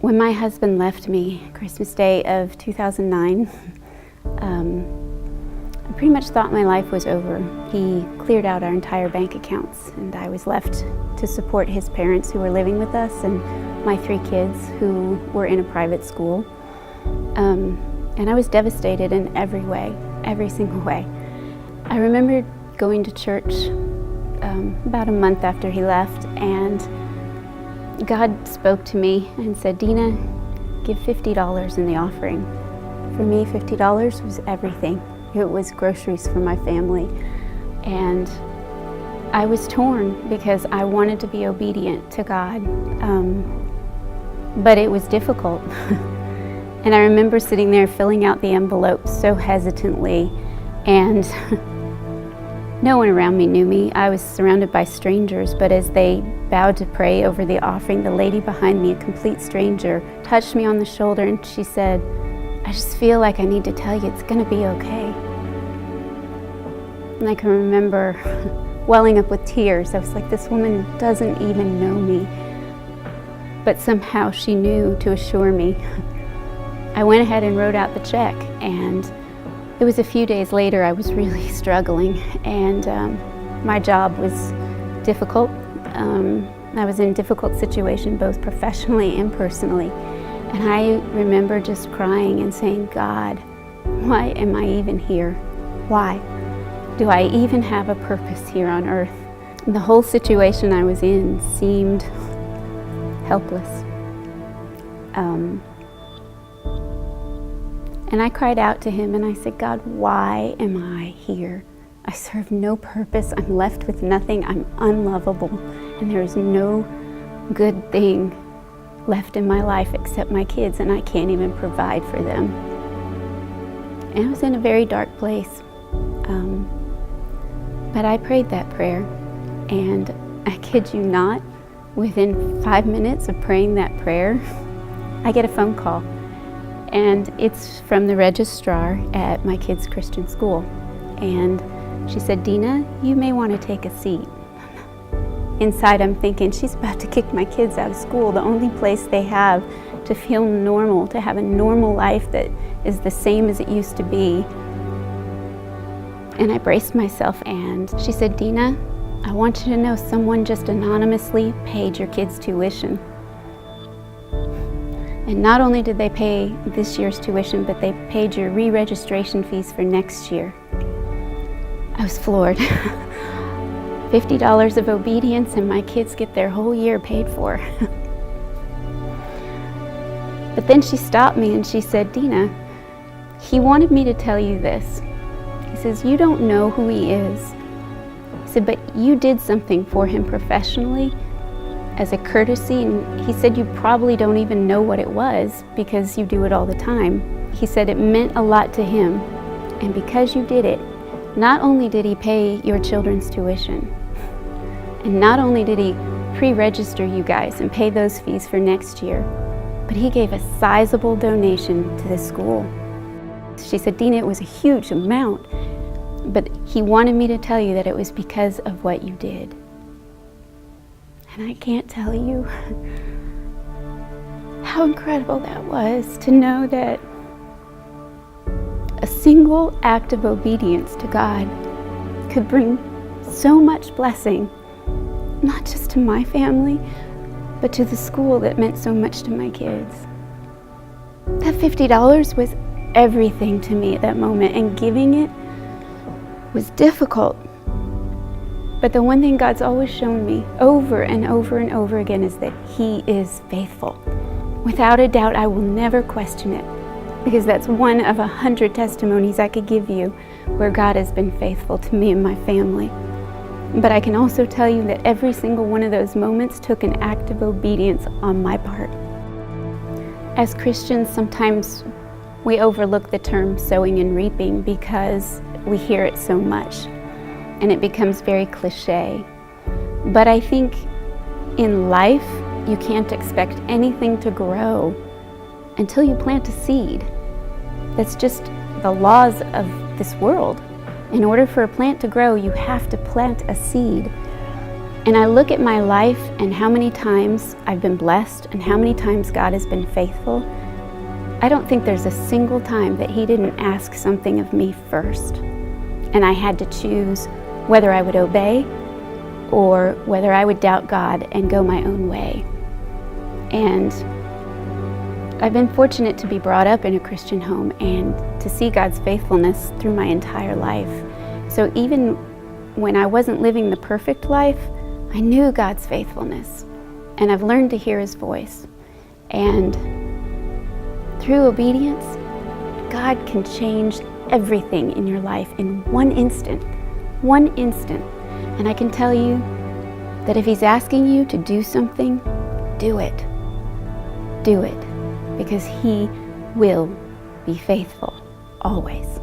When my husband left me, Christmas Day of 2009, I pretty much thought my life was over. He cleared out our entire bank accounts, and I was left to support his parents who were living with us and my 3 kids who were in a private school. And I was devastated in every way, every single way. I remember going to church about a month after he left, and God spoke to me and said, "Deana, give $50 in the offering." For me, $50 was everything. It was groceries for my family. And I was torn because I wanted to be obedient to God, but it was difficult. And I remember sitting there filling out the envelope so hesitantly, and no one around me knew me. I was surrounded by strangers, but as they bowed to pray over the offering, the lady behind me, a complete stranger, touched me on the shoulder and she said, "I just feel like I need to tell you it's gonna be okay." And I can remember welling up with tears. I was like, this woman doesn't even know me. But somehow she knew to assure me. I went ahead and wrote out the check, and it was a few days later I was really struggling, and my job was difficult. I was in a difficult situation both professionally and personally. And I remember just crying and saying, "God, why am I even here? Why do I even have a purpose here on earth?" And the whole situation I was in seemed helpless. And I cried out to him and I said, "God, why am I here? I serve no purpose. I'm left with nothing. I'm unlovable. And there is no good thing left in my life except my kids, and I can't even provide for them." And I was in a very dark place. But I prayed that prayer, and I kid you not, within 5 minutes of praying that prayer, I get a phone call. And it's from the registrar at my kids' Christian school. And she said, "Deana, you may want to take a seat." Inside I'm thinking, she's about to kick my kids out of school, the only place they have to feel normal, to have a normal life that is the same as it used to be. And I braced myself, and she said, "Deana, I want you to know someone just anonymously paid your kids' tuition." And not only did they pay this year's tuition, but they paid your re-registration fees for next year. I was floored. $50 of obedience and my kids get their whole year paid for. But then she stopped me and she said, "Deana, he wanted me to tell you this." He says, "You don't know who he is." He said, "But you did something for him professionally as a courtesy, and he said you probably don't even know what it was because you do it all the time." He said it meant a lot to him, and because you did it, not only did he pay your children's tuition, and not only did he pre-register you guys and pay those fees for next year, but he gave a sizable donation to the school. She said, "Deana, it was a huge amount, but he wanted me to tell you that it was because of what you did." And I can't tell you how incredible that was, to know that a single act of obedience to God could bring so much blessing, not just to my family, but to the school that meant so much to my kids. That $50 was everything to me at that moment, and giving it was difficult. But the one thing God's always shown me over and over and over again is that He is faithful. Without a doubt, I will never question it, because that's one of 100 testimonies I could give you where God has been faithful to me and my family. But I can also tell you that every single one of those moments took an act of obedience on my part. As Christians, sometimes we overlook the term sowing and reaping because we hear it so much, and it becomes very cliche. But I think in life, you can't expect anything to grow until you plant a seed. That's just the laws of this world. In order for a plant to grow, you have to plant a seed. And I look at my life and how many times I've been blessed and how many times God has been faithful. I don't think there's a single time that He didn't ask something of me first. And I had to choose whether I would obey or whether I would doubt God and go my own way. And I've been fortunate to be brought up in a Christian home and to see God's faithfulness through my entire life. So even when I wasn't living the perfect life, I knew God's faithfulness, and I've learned to hear His voice. And through obedience, God can change everything in your life in one instant. One instant. And I can tell you that if He's asking you to do something, do it. Do it. Because He will be faithful, always.